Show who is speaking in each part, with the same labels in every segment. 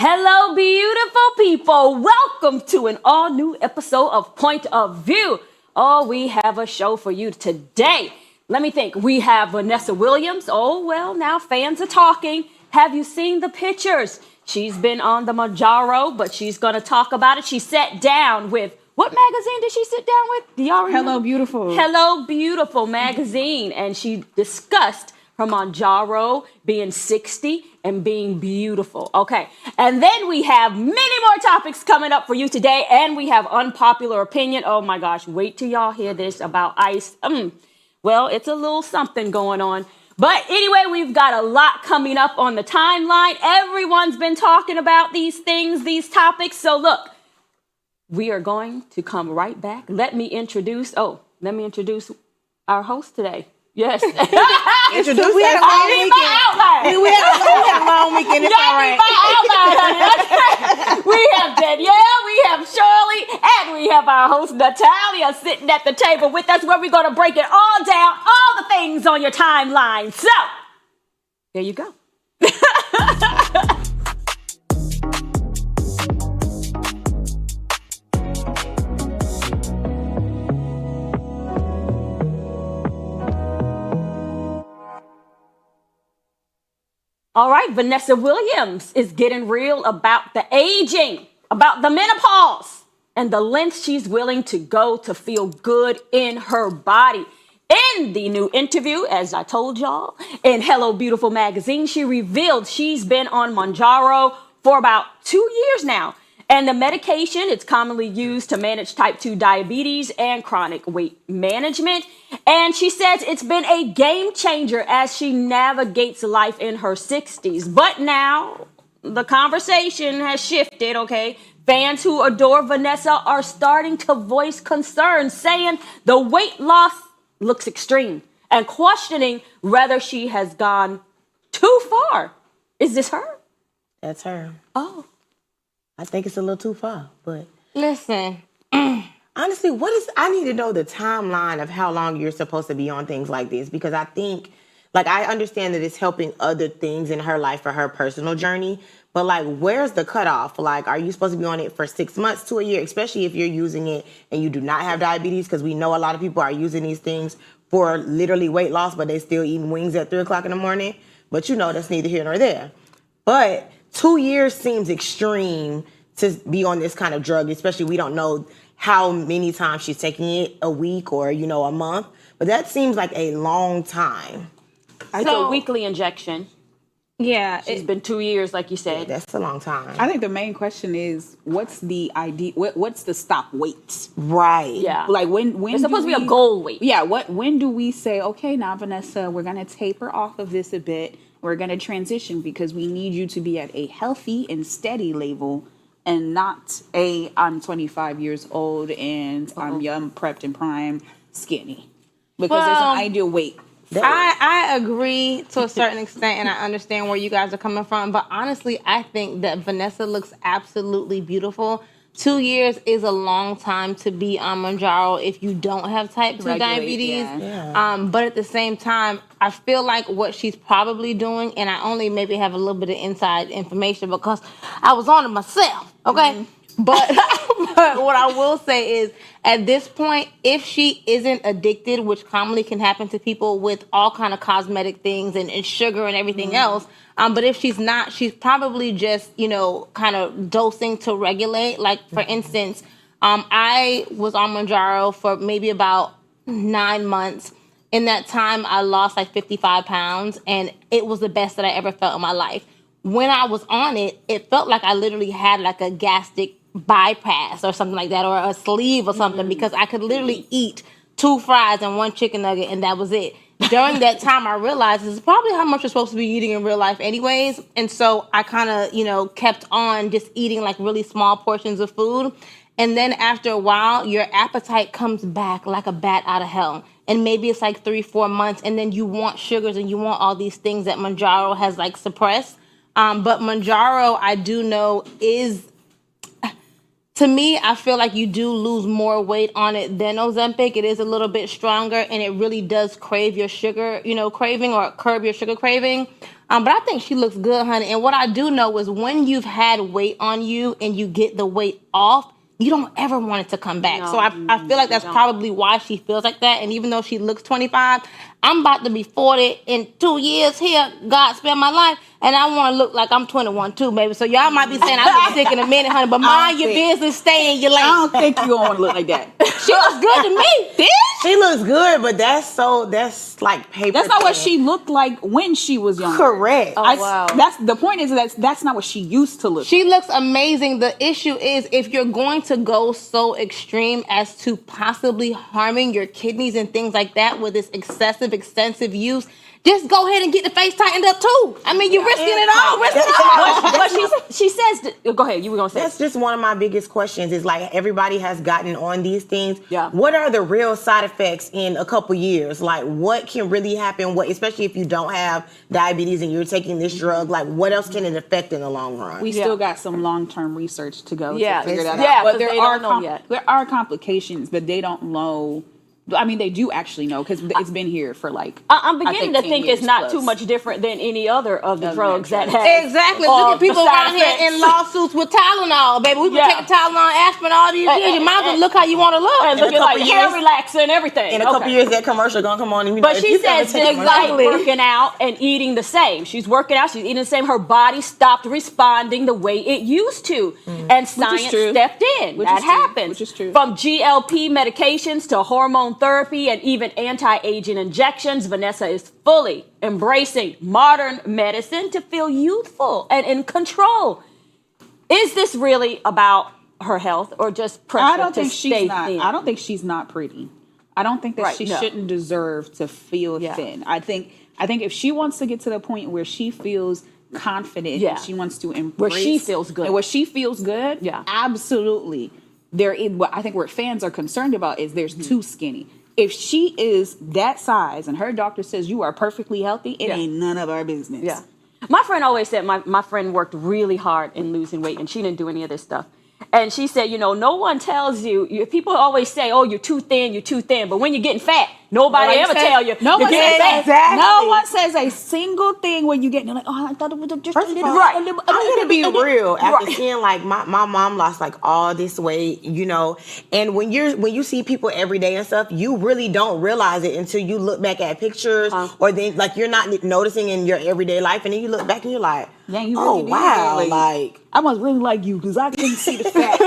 Speaker 1: Hello, beautiful people. Welcome to an all-new episode of Point of View. Oh, we have a show for you today. Let me think. We have Vanessa Williams. Oh, well, now fans are talking. Have you seen the pictures? She's been on the Mounjaro, but she's going to talk about it. She sat down with, what magazine did she sit down with? Do y'all remember?
Speaker 2: Hello Beautiful.
Speaker 1: Hello Beautiful magazine. And she discussed her Mounjaro being 60 and being beautiful. Okay. And then we have many more topics coming up for you today. And we have unpopular opinion. Oh my gosh. Wait till y'all hear this about ice. Well, it's a little something going on. But anyway, we've got a lot coming up on the timeline. Everyone's been talking about these things, these topics. So look, we are going to come right back. Let me introduce our host today. Yes.
Speaker 2: Introduce
Speaker 1: we had a long weekend.
Speaker 2: We had a long weekend. It's all right.
Speaker 1: We have Danielle, we have Shirley, and we have our host Natalia sitting at the table with us, where we're going to break it all down, all the things on your timeline. So, there you go. All right, Vanessa Williams is getting real about the aging, about the menopause, and the lengths she's willing to go to feel good in her body. In the new interview, as I told y'all, in Hello Beautiful magazine, she revealed she's been on Mounjaro for about 2 years now. And the medication, it's commonly used to manage type 2 diabetes and chronic weight management. And she says it's been a game changer as she navigates life in her 60s. But now the conversation has shifted, okay? Fans who adore Vanessa are starting to voice concerns, saying the weight loss looks extreme and questioning whether she has gone too far. Is this her?
Speaker 2: That's her.
Speaker 1: Oh.
Speaker 2: I think it's a little too far, but
Speaker 3: listen.
Speaker 2: Honestly, I need to know the timeline of how long you're supposed to be on things like this, because I think, I understand that it's helping other things in her life for her personal journey, but where's the cutoff? Are you supposed to be on it for 6 months to a year, especially if you're using it and you do not have diabetes? Because we know a lot of people are using these things for literally weight loss, but they still eating wings at 3 o'clock in the morning. But that's neither here nor there. But 2 years seems extreme to be on this kind of drug, especially we don't know how many times she's taking it, a week or, a month. But that seems like a long time.
Speaker 1: It's a weekly injection.
Speaker 3: Yeah.
Speaker 1: It's been 2 years, like you said.
Speaker 2: Yeah, that's a long time.
Speaker 4: I think the main question is, what's the idea? What's the stop weight?
Speaker 2: Right.
Speaker 1: Yeah.
Speaker 4: When
Speaker 1: it's supposed to be a goal weight.
Speaker 4: Yeah. When do we say, okay, now Vanessa, we're going to taper off of this a bit. We're going to transition because we need you to be at a healthy and steady level and not I'm 25 years old and I'm young, prepped, and prime, skinny. Because there's an ideal weight.
Speaker 3: I agree to a certain extent, and I understand where you guys are coming from. But honestly, I think that Vanessa looks absolutely beautiful. 2 years is a long time to be on Mounjaro if you don't have type 2 diabetes.
Speaker 4: Yeah.
Speaker 3: But at the same time, I feel like what she's probably doing, and I only maybe have a little bit of inside information because I was on it myself, okay? Mm-hmm. But what I will say is, at this point, if she isn't addicted, which commonly can happen to people with all kind of cosmetic things and sugar and everything else, but if she's not, she's probably just, kind of dosing to regulate. For instance, I was on Mounjaro for maybe about 9 months. In that time, I lost 55 pounds, and it was the best that I ever felt in my life. When I was on it, it felt like I literally had a gastric bypass or something like that, or a sleeve or something, because I could literally eat 2 fries and 1 chicken nugget, and that was it. During that time, I realized this is probably how much you're supposed to be eating in real life anyways. And so I kind of, kept on just eating really small portions of food. And then after a while, your appetite comes back like a bat out of hell. And maybe it's 3-4 months. And then you want sugars and you want all these things that Mounjaro has suppressed. But Mounjaro, I do know, is to me, I feel like you do lose more weight on it than Ozempic. It is a little bit stronger, and it really does crave your sugar, craving, or curb your sugar craving. But I think she looks good, honey. And what I do know is when you've had weight on you and you get the weight off, you don't ever want it to come back.
Speaker 1: No,
Speaker 3: so I feel like that's probably why she feels like that. And even though she looks 25, I'm about to be 40 in 2 years here. God spare my life. And I want to look like I'm 21 too, baby. So y'all might be saying I'll be sick in a minute, honey. But mind your business, stay in your lane.
Speaker 4: I don't think you want to look like that.
Speaker 3: She looks good to me, bitch.
Speaker 2: She looks good, but that's like paper.
Speaker 4: That's not what
Speaker 2: thin.
Speaker 4: she looked like when she was younger.
Speaker 2: Correct.
Speaker 1: wow.
Speaker 4: That's the point. Is that's not what she used to look.
Speaker 3: She looks amazing. The issue is if you're going to go so extreme as to possibly harming your kidneys and things like that with this extensive use, just go ahead and get the face tightened up too. I mean, you're risking it all. Risk it all.
Speaker 1: But she says, go ahead, you were going to say.
Speaker 2: That's just one of my biggest questions is like everybody has gotten on these things.
Speaker 1: Yeah.
Speaker 2: What are the real side effects in a couple years? Like what can really happen? What, especially if you don't have diabetes and you're taking this drug, like what else can it affect in the long run?
Speaker 4: We still got some long-term research to go
Speaker 1: Yeah.
Speaker 4: to figure that
Speaker 1: Yeah,
Speaker 4: out. But
Speaker 1: 'cause
Speaker 4: there
Speaker 1: they
Speaker 4: are
Speaker 1: don't know yet.
Speaker 4: there are complications, but they don't know. I mean, they do actually know because it's been here for like.
Speaker 1: I'm beginning to
Speaker 4: 10
Speaker 1: think it's
Speaker 4: years
Speaker 1: not
Speaker 4: plus.
Speaker 1: too much different than any other of the
Speaker 4: Other
Speaker 1: drugs that
Speaker 4: drugs.
Speaker 1: have.
Speaker 3: Exactly. Look at people
Speaker 1: side
Speaker 3: around here
Speaker 1: effects.
Speaker 3: in lawsuits with Tylenol, baby. We've been
Speaker 1: Yeah.
Speaker 3: taking Tylenol, aspirin all these years. You might as well look how you want to look.
Speaker 1: And
Speaker 2: In a
Speaker 1: looking like
Speaker 2: couple
Speaker 1: hair
Speaker 2: years-
Speaker 1: relaxer and everything.
Speaker 2: In a couple years, that commercial gonna come on. And,
Speaker 1: But
Speaker 2: if
Speaker 1: she
Speaker 2: you've ever
Speaker 1: says
Speaker 2: taken
Speaker 1: despite
Speaker 2: one-
Speaker 1: working out and eating the same. She's working out, she's eating the same. Her body stopped responding the way it used to. And science
Speaker 4: true.
Speaker 1: stepped in.
Speaker 4: Which
Speaker 1: That
Speaker 4: is true.
Speaker 1: happens.
Speaker 4: Which is true.
Speaker 1: From GLP medications to hormone therapy and even anti-aging injections, Vanessa is fully embracing modern medicine to feel youthful and in control. Is this really about her health or just pressure
Speaker 4: I don't
Speaker 1: to
Speaker 4: think
Speaker 1: stay
Speaker 4: she's not.
Speaker 1: thin?
Speaker 4: I don't think she's not pretty. I don't think that
Speaker 1: Right,
Speaker 4: she
Speaker 1: no.
Speaker 4: shouldn't deserve to feel
Speaker 1: Yeah.
Speaker 4: thin. I think if she wants to get to the point where she feels confident
Speaker 1: Yeah.
Speaker 4: and she wants to embrace
Speaker 1: Where she feels good.
Speaker 4: and where she feels good,
Speaker 1: Yeah.
Speaker 4: absolutely. What I think where fans are concerned about is there's too skinny. If she is that size and her doctor says you are perfectly healthy, it
Speaker 1: Yeah.
Speaker 4: ain't none of our business.
Speaker 1: Yeah. My friend always said my friend worked really hard in losing weight and she didn't do any of this stuff. And she said, no one tells people always say, oh, you're too thin. But when you're getting fat, nobody ever tell you
Speaker 4: No
Speaker 1: you're
Speaker 4: one
Speaker 1: getting
Speaker 4: says
Speaker 1: fat.
Speaker 4: No one says a single thing when you get. They're like, oh, I thought it was just
Speaker 2: First of all,
Speaker 1: Right.
Speaker 2: I'm gonna be real. After
Speaker 1: Right.
Speaker 2: seeing like my mom lost like all this weight, and when you see people every day and stuff, you really don't realize it until you look back at pictures or then like you're not noticing in your everyday life, and then you look back and you're like,
Speaker 4: Yeah, you
Speaker 2: oh
Speaker 4: really did
Speaker 2: wow,
Speaker 4: gain weight.
Speaker 2: like
Speaker 4: I must really like you because I couldn't see the fat.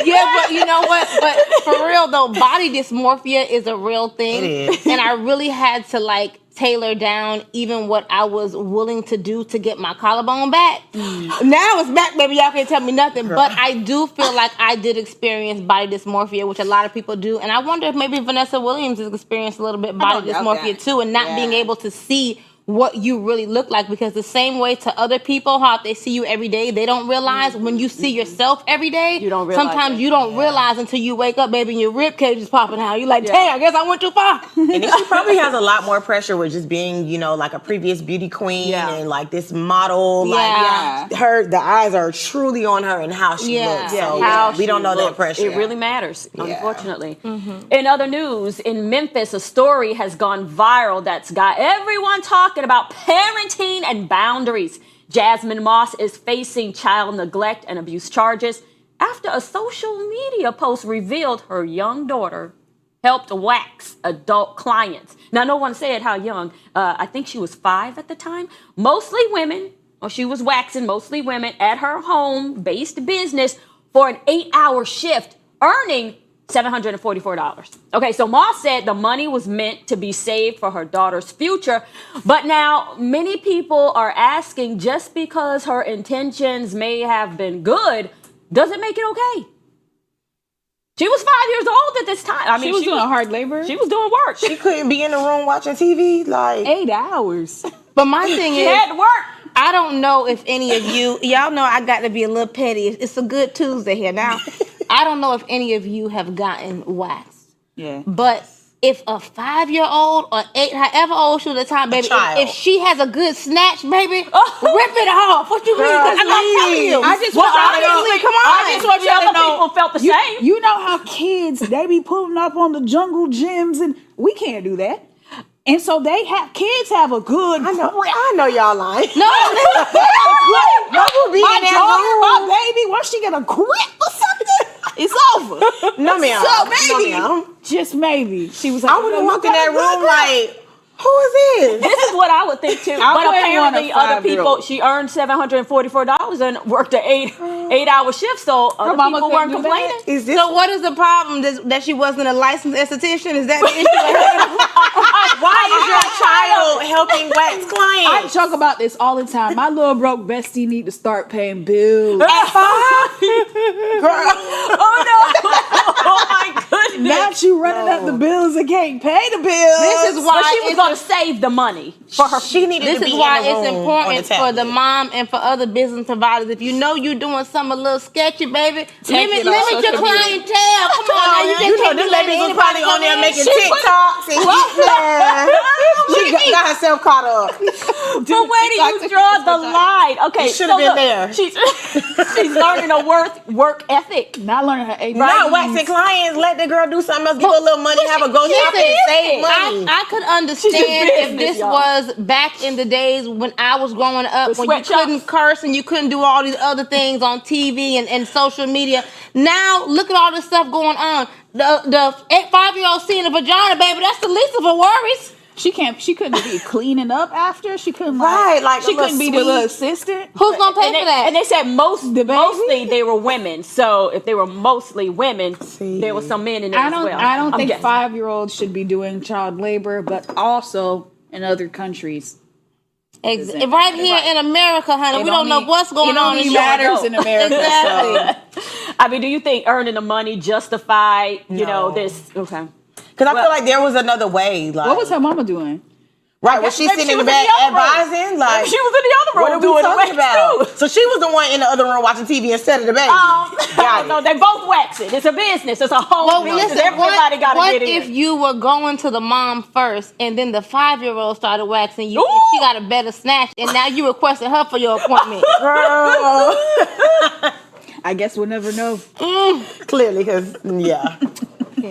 Speaker 3: Yeah, but you know what? But for real though, body dysmorphia is a real thing.
Speaker 2: It is.
Speaker 3: And I really had to tailor down even what I was willing to do to get my collarbone back. Now it's back, baby. Y'all can't tell me nothing. But I do feel like I did experience body dysmorphia, which a lot of people do. And I wonder if maybe Vanessa Williams has experienced a little bit body
Speaker 4: don't doubt
Speaker 3: dysmorphia
Speaker 4: that.
Speaker 3: too, and not being
Speaker 4: Yeah.
Speaker 3: able to see what you really look like, because the same way to other people, how they see you every day, they don't realize when you see yourself every day.
Speaker 1: You don't realize
Speaker 3: Sometimes
Speaker 1: it.
Speaker 3: you don't realize until you wake up, baby, and your rib cage is popping out. You're like,
Speaker 1: Yeah.
Speaker 3: dang, I guess I went too far.
Speaker 2: and then she probably has a lot more pressure with just being, like a previous beauty queen
Speaker 1: Yeah.
Speaker 2: and like this model.
Speaker 3: Yeah.
Speaker 2: Like the eyes are truly on her and how she
Speaker 3: Yeah.
Speaker 2: looks.
Speaker 3: Yeah.
Speaker 2: So
Speaker 1: How
Speaker 2: we
Speaker 1: she
Speaker 2: don't know that
Speaker 1: looks.
Speaker 2: pressure.
Speaker 1: It really matters, unfortunately. In other news, in Memphis, a story has gone viral that's got everyone talking about parenting and boundaries. Jasmine Moss is facing child neglect and abuse charges after a social media post revealed her young daughter helped wax adult clients. Now, no one said how young. I think she was 5 at the time. Mostly women, or she was waxing mostly women at her home-based business for an 8-hour shift, earning $744. Okay, so Moss said the money was meant to be saved for her daughter's future, but now many people are asking, just because her intentions may have been good, does it make it okay? She was 5 years old at this time. I mean,
Speaker 4: She was doing hard labor.
Speaker 1: She was doing work.
Speaker 2: She couldn't be in the room watching TV. Like
Speaker 4: 8 hours.
Speaker 3: But my thing
Speaker 1: She
Speaker 3: is,
Speaker 1: had to work.
Speaker 3: I don't know if any of y'all know I got to be a little petty. It's a good Tuesday here now. I don't know if any of you have gotten waxed.
Speaker 4: Yeah.
Speaker 3: But if a 5-year-old or 8, however old she was at the time, baby,
Speaker 2: child.
Speaker 3: if she has a good snatch, baby, rip it off. What you mean?
Speaker 2: Girl,
Speaker 3: I'm telling you.
Speaker 4: I just
Speaker 1: Well,
Speaker 4: want y'all to know.
Speaker 1: obviously,
Speaker 3: come on.
Speaker 1: I just want the other people felt the same.
Speaker 4: You know how kids, they be pulling up on the jungle gyms, and we can't do that. And so kids have a good
Speaker 2: I know y'all lying.
Speaker 3: No,
Speaker 2: Y'all be
Speaker 4: my
Speaker 2: in that
Speaker 4: daughter,
Speaker 2: room.
Speaker 4: my baby, once she get a grip or something, it's over.
Speaker 2: No, ma'am.
Speaker 4: So
Speaker 2: No,
Speaker 4: maybe,
Speaker 2: ma'am.
Speaker 4: just maybe, she was like,
Speaker 2: I would have walked in that room like, who is this?
Speaker 1: This is what I would think too.
Speaker 4: I
Speaker 1: But
Speaker 4: wouldn't
Speaker 1: apparently,
Speaker 4: want a
Speaker 1: other people,
Speaker 4: 5-year-old.
Speaker 1: she earned $744 and worked an 8-hour shift, so other
Speaker 4: mama
Speaker 1: people
Speaker 4: couldn't
Speaker 1: weren't
Speaker 4: do that?
Speaker 1: complaining.
Speaker 2: Is this
Speaker 3: So what is the problem that she wasn't a licensed esthetician? Is that the issue?
Speaker 2: why is your child helping wax
Speaker 4: I
Speaker 2: clients?
Speaker 4: talk about this all the time. My little broke bestie need to start paying bills.
Speaker 2: At 5? Girl,
Speaker 1: Oh no! Oh my goodness!
Speaker 4: Now she running up the bills and can't pay the bills.
Speaker 3: This is
Speaker 1: But
Speaker 3: why
Speaker 1: she was going to save the money for her.
Speaker 2: she needed
Speaker 3: This
Speaker 2: to be
Speaker 3: is why
Speaker 2: in the room
Speaker 3: it's
Speaker 2: on the
Speaker 3: important for the
Speaker 2: tablet.
Speaker 3: mom and for other business providers. If you know you're doing something a little sketchy, baby,
Speaker 1: Take it on
Speaker 3: limit
Speaker 1: social
Speaker 3: your
Speaker 1: media.
Speaker 3: clientele. Come on, now you just
Speaker 2: You know,
Speaker 3: can't
Speaker 2: this
Speaker 3: be
Speaker 2: lady
Speaker 3: letting
Speaker 2: was probably
Speaker 3: anybody
Speaker 2: on there
Speaker 3: come in.
Speaker 2: making
Speaker 1: She put-
Speaker 2: TikToks and she got herself caught up.
Speaker 1: But where do you draw the line? Okay,
Speaker 2: You should have been
Speaker 1: look,
Speaker 2: there.
Speaker 1: She's learning a work ethic.
Speaker 4: Not learning her ABCs.
Speaker 2: Not waxing clients. Let the girl do something else. Give her a little money. Have her go shopping and save money.
Speaker 3: I could
Speaker 1: She's
Speaker 3: understand
Speaker 1: in
Speaker 3: if
Speaker 1: business,
Speaker 3: this
Speaker 1: y'all.
Speaker 3: was back in the days when I was growing up,
Speaker 1: With
Speaker 3: when you
Speaker 1: sweatshops.
Speaker 3: couldn't curse and you couldn't do all these other things on TV and social media. Now, look at all this stuff going on. The 5-year-old seeing a vagina, baby, that's the least of her worries.
Speaker 4: She couldn't be cleaning up after. She couldn't
Speaker 2: Right, like
Speaker 4: she
Speaker 2: a little
Speaker 4: couldn't be the
Speaker 2: sweet-
Speaker 4: little assistant.
Speaker 3: Who's gonna pay
Speaker 1: And
Speaker 3: for
Speaker 1: they,
Speaker 3: that?
Speaker 1: and they said
Speaker 4: baby?
Speaker 1: mostly they were women. So if they were mostly women,
Speaker 2: See.
Speaker 1: there was some men in there
Speaker 4: I
Speaker 1: as
Speaker 4: don't
Speaker 1: well.
Speaker 4: I don't
Speaker 1: I'm
Speaker 4: think
Speaker 1: guessing.
Speaker 4: 5-year-olds should be doing child labor, but also in other countries.
Speaker 3: Right here in America, honey, we don't know what's going
Speaker 4: it
Speaker 3: on
Speaker 4: only
Speaker 3: in
Speaker 4: matters
Speaker 3: Europe.
Speaker 4: in America.
Speaker 3: Exactly.
Speaker 1: I mean, do you think earning the money justify,
Speaker 2: No.
Speaker 1: this? Okay.
Speaker 2: Because I feel like there was another way. Like,
Speaker 4: So. What was her mama doing?
Speaker 2: right? Was she
Speaker 1: Maybe
Speaker 2: sitting
Speaker 1: she
Speaker 2: in the
Speaker 1: was in
Speaker 2: back
Speaker 1: the other room.
Speaker 2: advising? Like,
Speaker 1: She was in the other room
Speaker 2: what are we
Speaker 1: doing the
Speaker 2: talking
Speaker 1: wax
Speaker 2: about?
Speaker 1: too.
Speaker 2: So she was the one in the other room watching TV instead of the baby. Got it.
Speaker 1: No, they both wax it. It's a business. It's a whole
Speaker 3: Well,
Speaker 1: business.
Speaker 3: listen,
Speaker 1: Everybody got to
Speaker 3: what
Speaker 1: get in.
Speaker 3: if you were going to the mom first and then the 5-year-old started waxing you and
Speaker 1: Ooh.
Speaker 3: she got a better snatch and now you requested her for your appointment?
Speaker 2: Girl.
Speaker 4: I guess we'll never know.
Speaker 2: Clearly, because, yeah.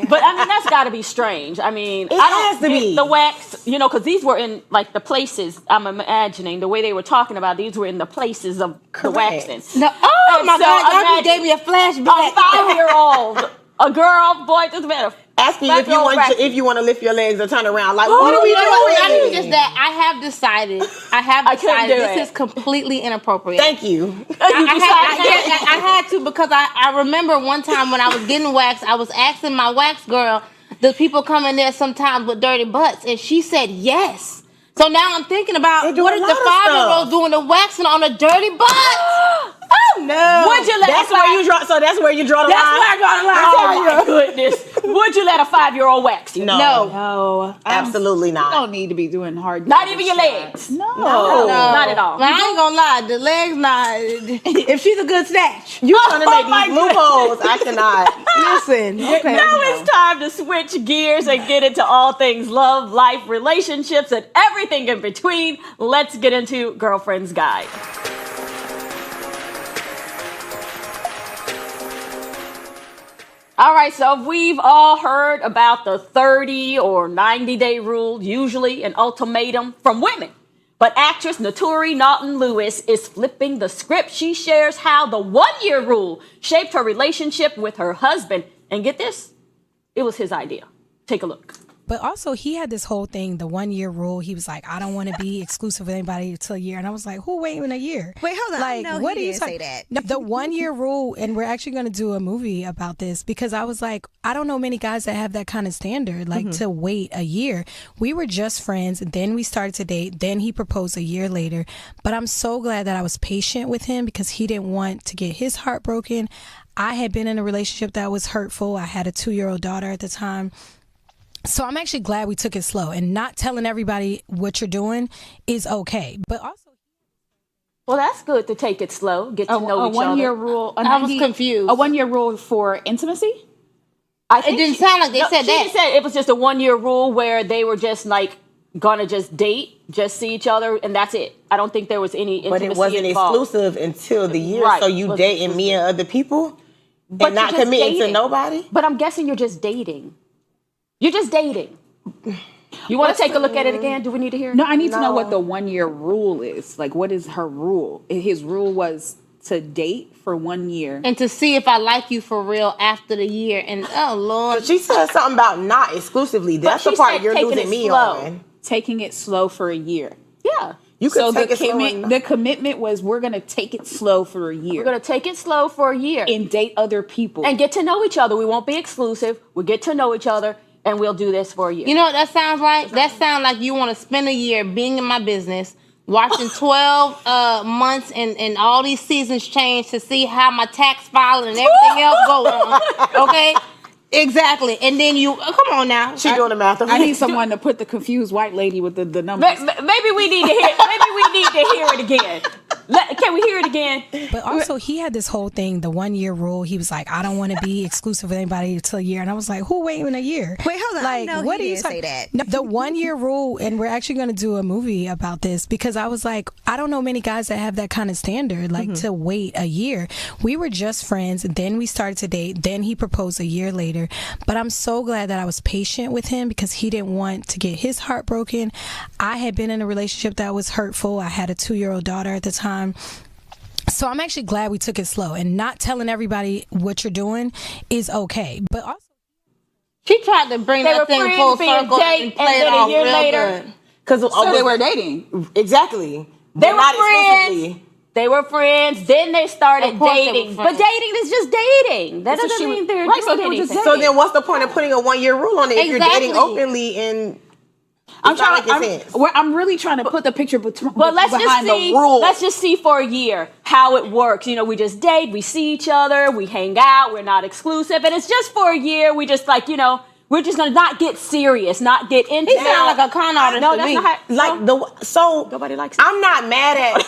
Speaker 1: But I mean, that's got to be strange. I mean,
Speaker 2: It
Speaker 1: I don't
Speaker 2: has to be.
Speaker 1: the wax, because these were in like the places. I'm imagining the way they were talking about these were in the places of the
Speaker 2: Correct.
Speaker 1: waxing.
Speaker 3: No, oh
Speaker 1: And
Speaker 3: my
Speaker 1: so
Speaker 3: God, y'all just
Speaker 1: imagine
Speaker 3: gave me a
Speaker 1: A
Speaker 3: flashback.
Speaker 1: 5-year-old, a girl, boy, doesn't matter.
Speaker 2: Asking you if you want
Speaker 1: waxing.
Speaker 2: if you want to lift your legs or turn around. Like, what are we
Speaker 3: You know what? Not even
Speaker 2: doing?
Speaker 3: just that. I have decided
Speaker 1: couldn't do
Speaker 3: this
Speaker 1: it.
Speaker 3: is completely inappropriate.
Speaker 2: Thank you.
Speaker 3: I had to because I remember one time when I was getting waxed, I was asking my wax girl, do people come in there sometimes with dirty butts? And she said yes. So now I'm thinking about
Speaker 2: They do
Speaker 3: what
Speaker 2: a
Speaker 3: is
Speaker 2: lot
Speaker 3: the
Speaker 2: of
Speaker 3: 5-year-old
Speaker 2: stuff.
Speaker 3: doing the waxing on a dirty butt? Oh no!
Speaker 1: Would you let
Speaker 2: That's
Speaker 1: a
Speaker 2: where
Speaker 1: five-
Speaker 2: you draw. So that's where you draw the
Speaker 1: That's
Speaker 2: line.
Speaker 1: where I draw the line. Oh my goodness! Would you let a 5-year-old wax you?
Speaker 2: No,
Speaker 4: No,
Speaker 2: absolutely
Speaker 4: You
Speaker 2: not.
Speaker 4: don't need to be doing hard.
Speaker 1: Not even your legs.
Speaker 4: No.
Speaker 1: Not at all.
Speaker 3: Well, I ain't gonna lie, the legs not. If she's a good snatch,
Speaker 2: You trying to
Speaker 1: Oh
Speaker 2: make
Speaker 1: my
Speaker 2: these loopholes? I cannot.
Speaker 3: listen. Okay.
Speaker 1: Now it's time to switch gears and get into all things love, life, relationships, and everything in between. Let's get into Girlfriend's Guide. All right, so we've all heard about the 30 or 90-day rule, usually an ultimatum from women. But actress Naturi Naughton-Lewis is flipping the script. She shares how the 1-year rule shaped her relationship with her husband. And get this, it was his idea. Take a look.
Speaker 5: But also, he had this whole thing, the 1-year rule. He was like, I don't want to be exclusive with anybody until a year. And I was like, who waiting a year?
Speaker 6: Wait, hold on.
Speaker 5: Like,
Speaker 6: No,
Speaker 5: what
Speaker 6: he
Speaker 5: are you
Speaker 6: didn't
Speaker 5: talking-
Speaker 6: say that.
Speaker 5: No, the 1-year rule, and we're actually going to do a movie about this because I was like, I don't know many guys that have that kind of standard, like to wait a year. We were just friends, then we started to date, then he proposed a year later. But I'm so glad that I was patient with him because he didn't want to get his heart broken. I had been in a relationship that was hurtful. I had a 2-year-old daughter at the time. So I'm actually glad we took it slow, and not telling everybody what you're doing is okay. But also,
Speaker 1: Well, that's good to take it slow, get to know
Speaker 4: A
Speaker 1: each
Speaker 4: 1-year
Speaker 1: other.
Speaker 4: rule.
Speaker 3: I was confused.
Speaker 4: A 1-year rule for intimacy.
Speaker 1: I think
Speaker 3: didn't sound like they said
Speaker 1: she
Speaker 3: that.
Speaker 1: just said it was just a 1 year rule where they were just like gonna just date, just see each other, and that's it. I don't think there was any intimacy
Speaker 2: But it wasn't
Speaker 1: involved.
Speaker 2: exclusive until the year.
Speaker 1: Right.
Speaker 2: So you
Speaker 1: Wasn't
Speaker 2: dating
Speaker 1: exclusive.
Speaker 2: me and other people
Speaker 1: But
Speaker 2: and not
Speaker 1: you're just
Speaker 2: committing to
Speaker 1: dating.
Speaker 2: nobody?
Speaker 1: But I'm guessing you're just dating. You're just dating. You want to take a look at it again? Do we need to hear it?
Speaker 4: No, I need to know
Speaker 2: No.
Speaker 4: what the 1 year rule is. Like, what is her rule? His rule was to date for 1 year.
Speaker 3: And to see if I like you for real after the year. And oh Lord,
Speaker 2: She said something about not exclusively. That's the
Speaker 1: she
Speaker 2: part
Speaker 1: said
Speaker 2: you're
Speaker 1: taking
Speaker 2: losing
Speaker 1: it
Speaker 2: me
Speaker 1: slow.
Speaker 2: on.
Speaker 4: Taking it slow for a year.
Speaker 1: Yeah.
Speaker 2: You could
Speaker 4: So
Speaker 2: take it slow
Speaker 4: the commitment was we're gonna take it slow for a year
Speaker 1: We're going to take it slow for a year
Speaker 4: and date other people.
Speaker 1: and get to know each other. We won't be exclusive. We'll get to know each other, and we'll do this for a year.
Speaker 3: you know what that sounds like? That sounds like you want to spend a year being in my business, watching 12 months and all these seasons change to see how my tax filing and everything else goes on. Okay? Exactly. And then you, come on now.
Speaker 2: She doing the math.
Speaker 4: I need someone to put the confused white lady with the numbers.
Speaker 1: Maybe we need to hear. Maybe we need to hear it again. Can we hear it again?
Speaker 5: But also, he had this whole thing, the 1 year rule. He was like, I don't want to be exclusive with anybody until a year. And I was like, who waiting a year?
Speaker 6: Wait, hold on.
Speaker 5: Like,
Speaker 6: No,
Speaker 5: what
Speaker 6: he
Speaker 5: are you
Speaker 6: didn't
Speaker 5: talking-
Speaker 6: say that.
Speaker 5: No, the 1 year rule, and we're actually going to do a movie about this because I was like, I don't know many guys that have that kind of standard, like to wait a year. We were just friends, and then we started to date. Then he proposed a year later. But I'm so glad that I was patient with him because he didn't want to get his heart broken. I had been in a relationship that was hurtful. I had a 2-year-old daughter at the time. So I'm actually glad we took it slow, and not telling everybody what you're doing is okay. But also,
Speaker 3: She tried to bring
Speaker 1: They were
Speaker 3: that thing
Speaker 1: friends,
Speaker 3: full
Speaker 1: being
Speaker 3: circle
Speaker 1: date,
Speaker 3: and play
Speaker 1: and
Speaker 3: it
Speaker 1: then a
Speaker 3: off
Speaker 1: year
Speaker 3: real
Speaker 1: later-
Speaker 3: good.
Speaker 2: Because
Speaker 4: So they were dating.
Speaker 2: Exactly.
Speaker 1: They
Speaker 2: But
Speaker 1: were
Speaker 2: not
Speaker 1: friends.
Speaker 2: exclusively.
Speaker 1: They were friends. Then they started
Speaker 3: Of course they were
Speaker 1: dating. But
Speaker 3: friends.
Speaker 1: dating is just dating. That
Speaker 4: So
Speaker 1: doesn't
Speaker 4: she
Speaker 1: mean
Speaker 4: was-
Speaker 1: they're
Speaker 4: right, so
Speaker 1: doing
Speaker 4: they were just
Speaker 1: anything.
Speaker 2: So then what's the point of putting a 1 year rule on it if you're dating
Speaker 3: Exactly.
Speaker 2: openly and
Speaker 4: I'm
Speaker 2: it's not
Speaker 4: trying.
Speaker 2: making sense?
Speaker 4: I'm really trying to put the picture between.
Speaker 1: But let's just
Speaker 4: behind
Speaker 1: see.
Speaker 4: the rule.
Speaker 1: Let's just see for a year how it works. You know, we just date, we see each other, we hang out, we're not exclusive, and it's just for a year. We just like, you know, we're just gonna not get serious, not get into.
Speaker 3: He sound like a con artist
Speaker 1: No,
Speaker 3: to
Speaker 1: that's
Speaker 3: me.
Speaker 1: not how.
Speaker 2: Like
Speaker 1: no,
Speaker 2: so
Speaker 1: nobody likes it.
Speaker 2: I'm not mad at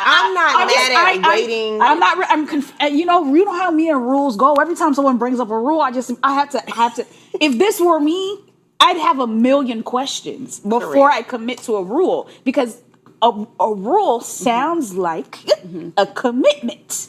Speaker 2: I'm not mad at waiting.
Speaker 4: I'm not. You know how me and rules go. Every time someone brings up a rule, I have to. If this were me, I'd have a million questions before I commit to a rule because a rule sounds like a commitment.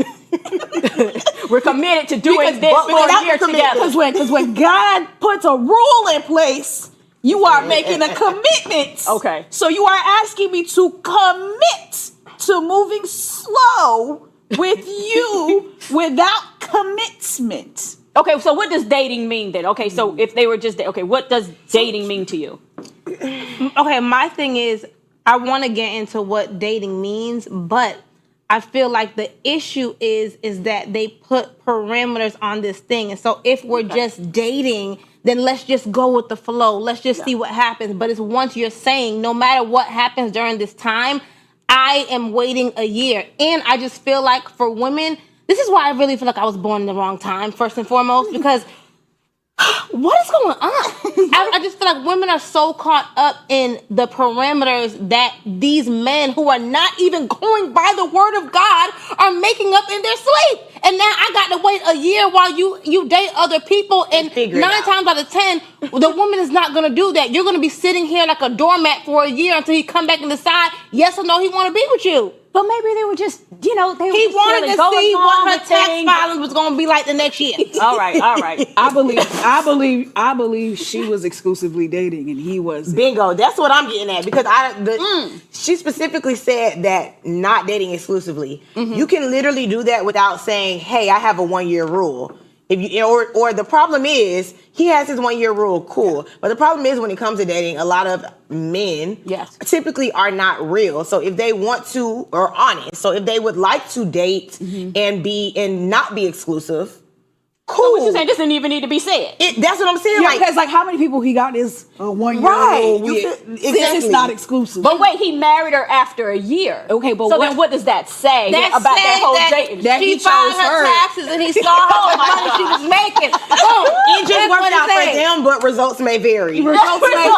Speaker 1: We're committed to doing
Speaker 2: Because-
Speaker 1: this
Speaker 2: but
Speaker 1: for a
Speaker 2: without
Speaker 1: year
Speaker 2: the commitment-
Speaker 1: together.
Speaker 4: Because when God puts a rule in place, you are making a commitment.
Speaker 1: Okay.
Speaker 4: So you are asking me to commit to moving slow with you without commitment.
Speaker 1: Okay, so what does dating mean then? Okay, so if they were just okay, what does dating mean to you?
Speaker 3: Okay, my thing is, I want to get into what dating means, but I feel like the issue is that they put parameters on this thing. And so if we're just dating, then let's just go with the flow. Let's just see what happens. But it's once you're saying, no matter what happens during this time, I am waiting a year. And I just feel like for women, this is why I really feel like I was born in the wrong time, first and foremost, because what is going on? I just feel like women are so caught up in the parameters that these men who are not even going by the word of God are making up in their sleep. And now I got to wait a year while you date other people. And
Speaker 2: figure it
Speaker 3: 9
Speaker 2: out.
Speaker 3: times out of 10, the woman is not going to do that. You're going to be sitting here like a doormat for a year until he come back and decide yes or no he want to be with you.
Speaker 1: But maybe they were just, you know, they were
Speaker 3: He
Speaker 1: just
Speaker 3: wanted
Speaker 1: really
Speaker 3: to
Speaker 1: going
Speaker 3: see
Speaker 1: along
Speaker 3: what her
Speaker 1: with
Speaker 3: tax
Speaker 1: things.
Speaker 3: filing was going to be like the next year.
Speaker 1: All right.
Speaker 4: I believe she was exclusively dating and he was.
Speaker 2: Bingo. That's what I'm getting at because she specifically said that not dating exclusively. You can literally do that without saying, "Hey, I have a 1 year rule." If you or the problem is he has his 1 year rule, cool. But the problem is when it comes to dating, a lot of men typically are not real. So if they want to or honest, so if they would like to date and not be exclusive, cool.
Speaker 1: So what you saying? This didn't even need to be said.
Speaker 2: That's what I'm saying.
Speaker 4: Yeah,
Speaker 2: like,
Speaker 4: because like how many people he got is a 1 year
Speaker 2: Right.
Speaker 4: old
Speaker 2: You
Speaker 4: with.
Speaker 2: feel-
Speaker 4: Since
Speaker 2: exactly.
Speaker 4: it's not exclusive.
Speaker 1: But wait, he married her after a year.
Speaker 4: Okay, but
Speaker 1: so
Speaker 4: what-
Speaker 1: then what does that say
Speaker 3: That
Speaker 1: about that
Speaker 3: said
Speaker 1: whole
Speaker 3: that
Speaker 1: dating?
Speaker 4: that
Speaker 3: she
Speaker 4: he
Speaker 3: filed
Speaker 4: chose
Speaker 3: her
Speaker 4: her.
Speaker 3: taxes and he saw how much money she was making. Boom.
Speaker 2: it just
Speaker 3: That's
Speaker 2: worked
Speaker 3: what
Speaker 2: out
Speaker 3: it
Speaker 2: for
Speaker 3: said.
Speaker 2: them, but results may vary.
Speaker 4: Results may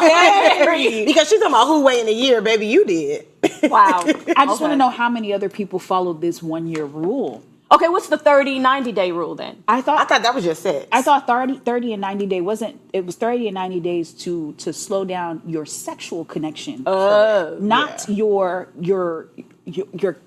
Speaker 4: vary.
Speaker 2: Because she's talking about who waiting a year, baby. You did.
Speaker 1: Wow.
Speaker 4: I just want to know how many other people followed this 1 year rule.
Speaker 1: Okay, what's the 30-90-day rule then?
Speaker 2: I thought that was just sex.
Speaker 4: I thought 30 and 90 day wasn't. It was 30 and 90 days to slow down your sexual connection, not your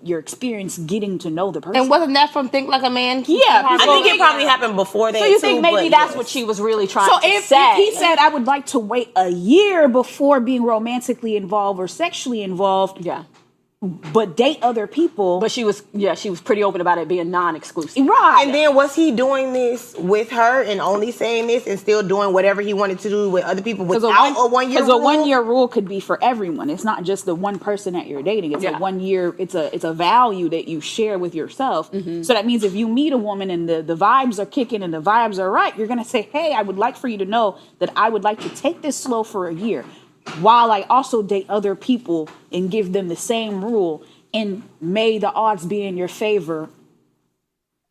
Speaker 4: experience getting to know the person.
Speaker 3: And wasn't that from Think Like a Man?
Speaker 1: Yeah,
Speaker 2: I think it probably happened before that.
Speaker 1: So you think
Speaker 2: too,
Speaker 1: maybe
Speaker 2: but
Speaker 1: that's
Speaker 2: yes.
Speaker 1: what she was really trying
Speaker 4: So
Speaker 1: to
Speaker 4: if
Speaker 1: say?
Speaker 4: he said, I would like to wait a year before being romantically involved or sexually involved,
Speaker 1: yeah.
Speaker 4: but date other people.
Speaker 1: But she was pretty open about it being non-exclusive.
Speaker 4: Right.
Speaker 2: And then was he doing this with her and only saying this and still doing whatever he wanted to do with other people without a 1 year rule?
Speaker 4: Because a 1 year rule could be for everyone. It's not just the one person that you're dating. It's a 1 year. It's a value that you share with yourself. So that means if you meet a woman and the vibes are kicking and the vibes are right, you're gonna say, hey, I would like for you to know that I would like to take this slow for a year, while I also date other people and give them the same rule, and may the odds be in your favor.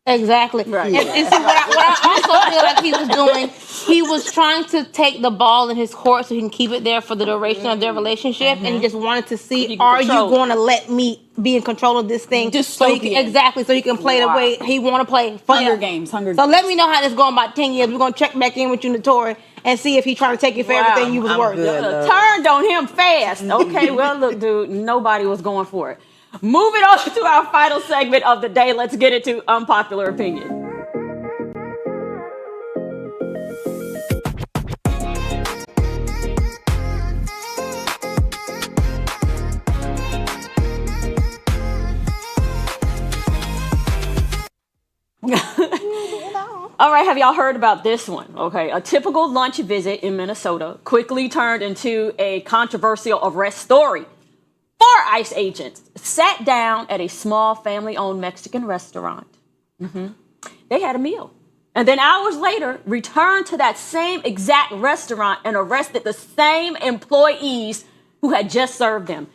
Speaker 3: Exactly.
Speaker 1: Right.
Speaker 3: And see, what I also feel like he was doing, he was trying to take the ball in his court so he can keep it there for the duration of their relationship, and he just wanted to see, are you going to let me be in control of this thing? So he can, so he can play the way he want to play.
Speaker 4: Hunger Games.
Speaker 3: So let me know how this going about 10 years. We're going to check back in with you, Naturi, and see if he's trying to take you for everything you was worth.
Speaker 1: Turned on him fast. Okay, well, look, dude, nobody was going for it. Moving on to our final segment of the day, let's get into unpopular opinion. All right, have y'all heard about this one? Okay, a typical lunch visit in Minnesota quickly turned into a controversial arrest story. 4 ICE agents sat down at a small family-owned Mexican restaurant. They had a meal. And then hours later, returned to that same exact restaurant and arrested the same employees who had just served them.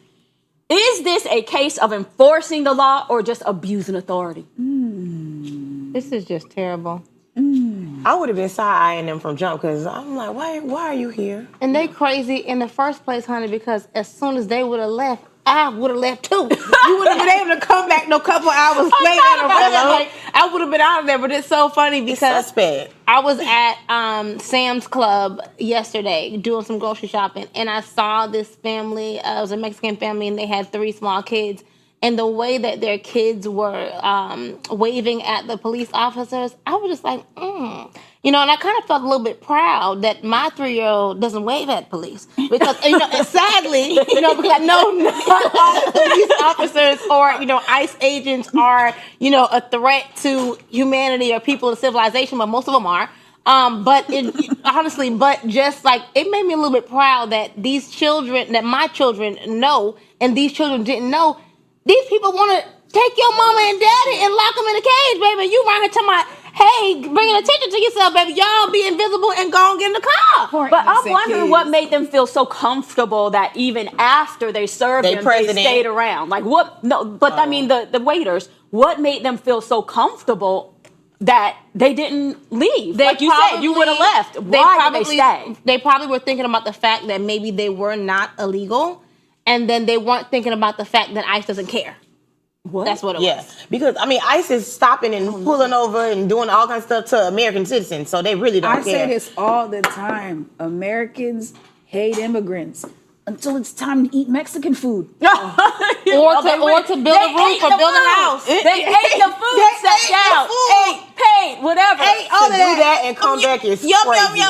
Speaker 1: Is this a case of enforcing the law or just abusing authority?
Speaker 3: This is just terrible.
Speaker 2: I would have been side-eyeing them from jump because I'm like, why are you here?
Speaker 3: And they crazy in the first place, honey, because as soon as they would have left, I would have left too. You would have been able to come back no couple hours later. I would have been out of there, but it's so funny because
Speaker 2: Suspect.
Speaker 3: I was at Sam's Club yesterday doing some grocery shopping, and I saw this family. It was a Mexican family, and they had 3 small kids. And the way that their kids were waving at the police officers, I was just like, You know, and I kind of felt a little bit proud that my 3-year-old doesn't wave at police. Because, you know, and sadly, you know, because I know not all police officers or, you know, ICE agents are, you know, a threat to humanity or people in civilization, but most of them are. But honestly, but just like, it made me a little bit proud that these children, that my children know, and these children didn't know, these people want to take your mama and daddy and lock them in a cage, baby. You right here talking about, hey, bringing attention to yourself, baby. Y'all be invisible and go and get in the car.
Speaker 1: But I'm wondering what made them feel so comfortable that even after they served them, they stayed around. Like what? No, but I mean the waiters. What made them feel so comfortable that they didn't leave? Like you said, you would have left. Why did they stay?
Speaker 3: They probably were thinking about the fact that maybe they were not illegal, and then they weren't thinking about the fact that ICE doesn't care.
Speaker 1: What?
Speaker 3: That's what it was.
Speaker 2: Because, I mean, ICE is stopping and pulling over and doing all kinds of stuff to American citizens, so they really don't care.
Speaker 4: I say this all the time. Americans hate immigrants until it's time to eat Mexican food.
Speaker 3: or to build a roof or build a house.
Speaker 1: They ate the food, sat down, ate, paid, whatever.
Speaker 2: All to do that and come back is crazy.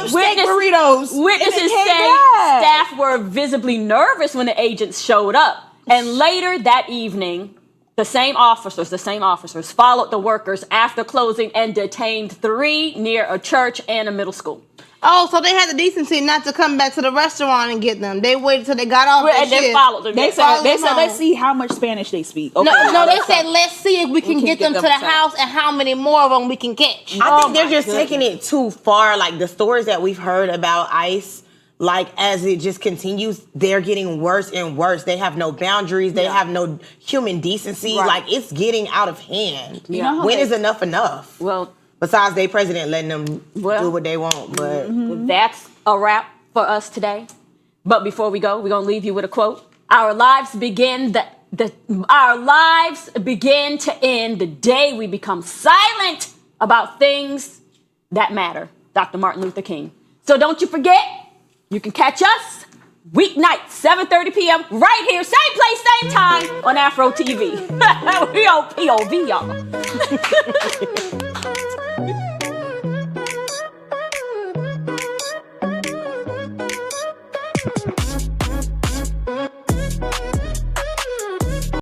Speaker 4: Steak burritos.
Speaker 1: Witnesses say staff were visibly nervous when the agents showed up. And later that evening, the same officers followed the workers after closing and detained 3 near a church and a middle school.
Speaker 3: Oh, so they had the decency not to come back to the restaurant and get them. They waited till they got off
Speaker 1: and they followed them.
Speaker 4: They said, let's see how much Spanish they speak. Okay.
Speaker 3: No, they said, let's see if we can get them to the house and how many more of them we can catch.
Speaker 2: I think they're just taking it too far. Like, the stories that we've heard about ICE, like, as it just continues, they're getting worse and worse. They have no boundaries. They have no human decency.
Speaker 1: Right.
Speaker 2: Like, it's getting out of hand.
Speaker 1: Yeah.
Speaker 2: When is enough enough?
Speaker 1: Well,
Speaker 2: besides their president letting them do what they want. But
Speaker 1: that's a wrap for us today. But before we go, we're going to leave you with a quote. Our lives begin our lives begin to end the day we become silent about things that matter. Dr. Martin Luther King. So don't you forget, you can catch us weeknight, 7:30 p.m. right here, same place, same time on AFRO TV. We on POV, y'all.